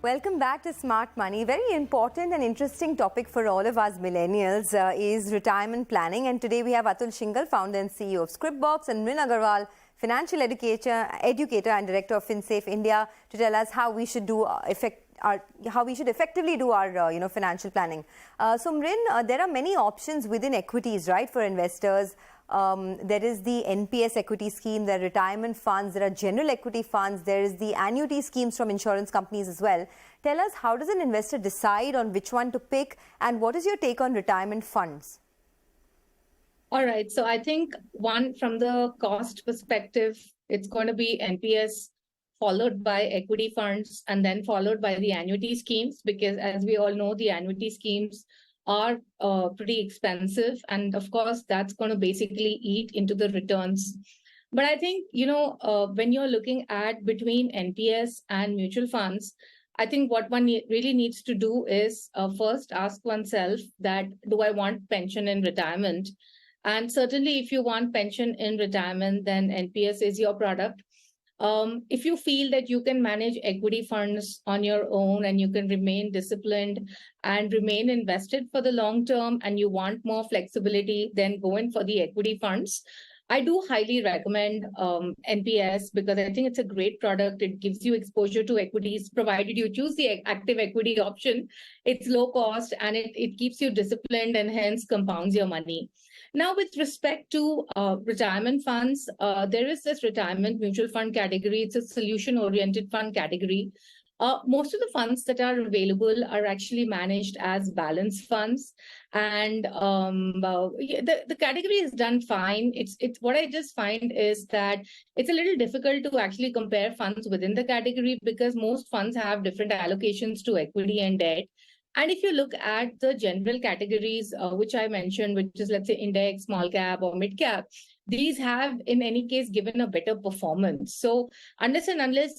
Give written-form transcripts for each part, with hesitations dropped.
Welcome back to Smart Money. Very important and interesting topic for all of us millennials is retirement planning. And today we have Atul Shinghal, founder and CEO of Scripbox, and Mrin Agarwal, financial educator and director of Finsafe India, to tell us how we should do effectively do our financial planning. So Mrin, there are many options within equities, right, for investors. There is the NPS equity scheme, there are retirement funds, there are general equity funds, there is the annuity schemes from insurance companies as well. Tell us, how does an investor decide on which one to pick, and what is your take on retirement funds? All right. So I think one, from the cost perspective, it's going to be NPS, followed by equity funds, and then followed by the annuity schemes, because as we all know, the annuity schemes are pretty expensive. And of course, that's going to basically eat into the returns. But I think, when you're looking at between NPS and mutual funds, I think what one really needs to do is first ask oneself that, do I want pension in retirement? And certainly if you want pension in retirement, then NPS is your product. If you feel that you can manage equity funds on your own and you can remain disciplined and remain invested for the long term, and you want more flexibility, then go in for the equity funds. I do highly recommend NPS because I think it's a great product. It gives you exposure to equities, provided you choose the active equity option. It's low cost and it keeps you disciplined and hence compounds your money. Now, with respect to retirement funds, there is this retirement mutual fund category. It's a solution-oriented fund category. Most of the funds that are available are actually managed as balance funds. And the category is done fine. It's what I just find is that it's a little difficult to actually compare funds within the category because most funds have different allocations to equity and debt. And if you look at the general categories, which I mentioned, which is, let's say, index, small cap or mid cap, these have, in any case, given a better performance. So unless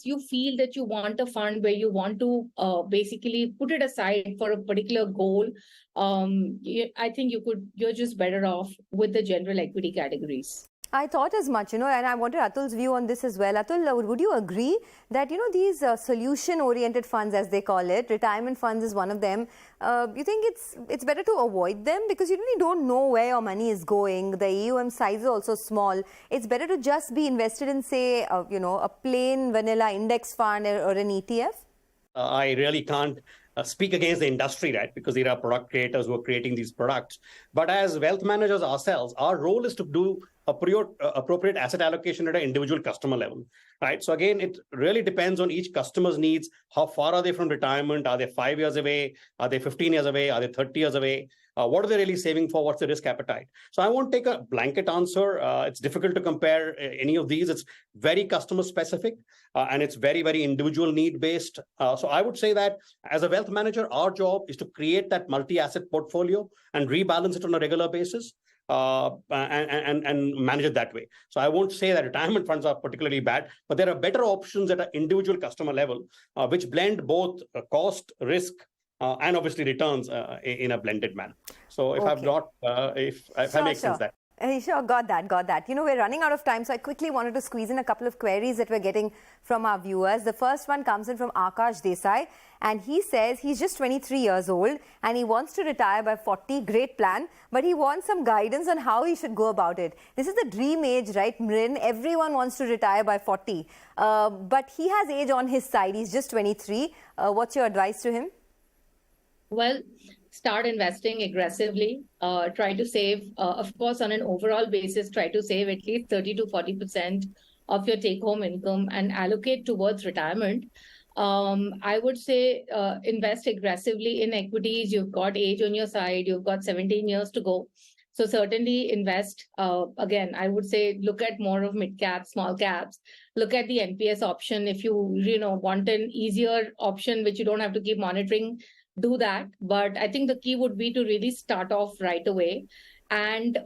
you feel that you want a fund where you want to basically put it aside for a particular goal, I think you're just better off with the general equity categories. I thought as much, and I wanted Atul's view on this as well. Atul, would you agree that, these solution-oriented funds, as they call it, retirement funds is one of them, you think it's better to avoid them because you really don't know where your money is going? The AUM size is also small. It's better to just be invested in, say, a plain vanilla index fund or an ETF? I really can't speak against the industry, right? Because there are product creators who are creating these products. But as wealth managers ourselves, our role is to do appropriate asset allocation at an individual customer level, right? So again, it really depends on each customer's needs. How far are they from retirement? Are they 5 years away? Are they 15 years away? Are they 30 years away? What are they really saving for? What's the risk appetite? So I won't take a blanket answer. It's difficult to compare any of these. It's very customer specific and it's very, very individual need based. So I would say that as a wealth manager, our job is to create that multi-asset portfolio and rebalance it on a regular basis. And manage it that way. So I won't say that retirement funds are particularly bad, but there are better options at an individual customer level, which blend both cost, risk, and obviously returns in a blended manner. So if I've got, if I make sense that. Sure, got that. We're running out of time, so I quickly wanted to squeeze in a couple of queries that we're getting from our viewers. The first one comes in from Akash Desai, and he says he's just 23 years old and he wants to retire by 40. Great plan, but he wants some guidance on how he should go about it. This is the dream age, right, Mrin? Everyone wants to retire by 40, but he has age on his side. He's just 23. What's your advice to him? Well, start investing aggressively. Try to save, of course, on an overall basis, try to save at least 30 to 40% of your take-home income and allocate towards retirement. I would say invest aggressively in equities. You've got age on your side. You've got 17 years to go. So certainly invest. Again, I would say look at more of mid caps, small caps. Look at the NPS option. If you want an easier option, which you don't have to keep monitoring, do that. But I think the key would be to really start off right away. And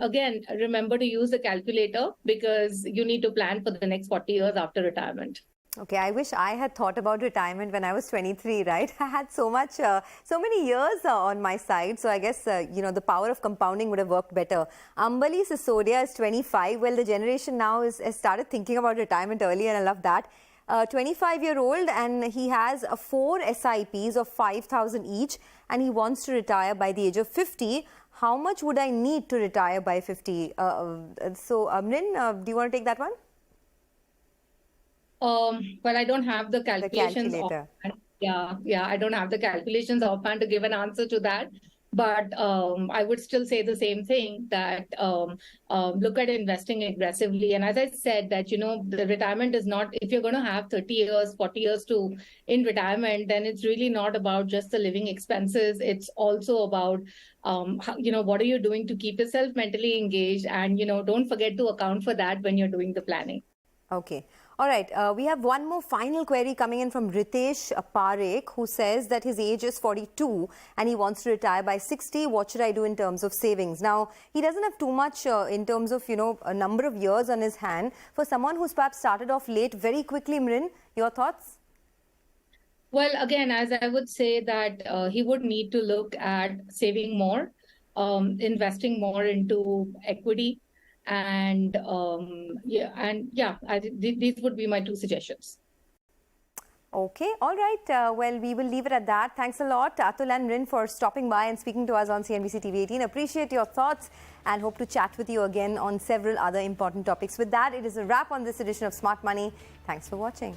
again, remember to use the calculator because you need to plan for the next 40 years after retirement. Okay, I wish I had thought about retirement when I was 23, right? I had so many years on my side. So I guess, the power of compounding would have worked better. Ambali Sisodia is 25. Well, the generation now has started thinking about retirement early, and I love that. 25-year-old, and he has 4 SIPs of 5,000 each, and he wants to retire by the age of 50. How much would I need to retire by 50? Mrin, do you want to take that one? Well, I don't have the calculations. calculator. Yeah, I don't have the calculations offhand to give an answer to that. But I would still say the same thing, that look at investing aggressively. And as I said, that, the retirement is not, if you're going to have 30 years, 40 years in retirement, then it's really not about just the living expenses. It's also about, what are you doing to keep yourself mentally engaged? And, don't forget to account for that when you're doing the planning. Okay. All right. We have one more final query coming in from Ritesh Parekh, who says that his age is 42 and he wants to retire by 60. What should I do in terms of savings? Now, he doesn't have too much in terms of, a number of years on his hand. For someone who's perhaps started off late, very quickly, Mrin, your thoughts? Well, again, as I would say that he would need to look at saving more, investing more into equity. And these would be my 2 suggestions. Okay, all right. Well, we will leave it at that. Thanks a lot, Atul and Mrin, for stopping by and speaking to us on CNBC-TV18. Appreciate your thoughts and hope to chat with you again on several other important topics. With that, it is a wrap on this edition of Smart Money. Thanks for watching.